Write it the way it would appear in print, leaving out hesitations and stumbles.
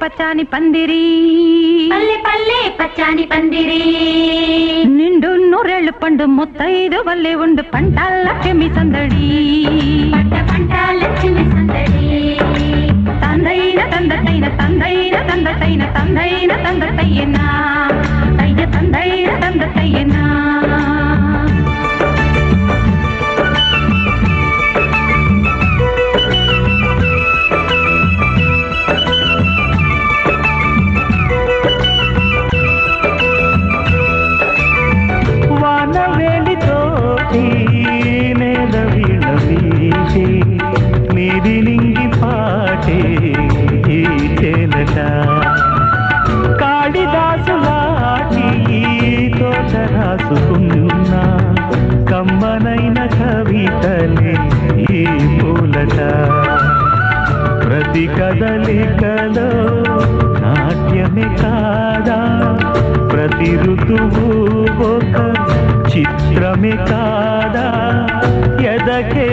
పచ్చాని పందిరి పల్లె పల్లె పచ్చాని పందిరి నిండు నూరేళ్ళు పండు ముత్తైదు వల్లే ఉండు పంటాల చెమి సందడి పంట పంట లక్ష్మి సందడి తందైన తందైన తందైన తందైన తందైన తందయ్యనా తయ్య తందైన తందయ్యనా నింగి పాటే ఈ తేలట కాళిదాసులాటి తోట రాసుకున్న కమ్మనైన కవితలే ఈ పూలట ప్రతి కదలికలో నాట్యమే కాదా ప్రతి ఋతువు ఒక చిత్రమే కాదా ఎదకే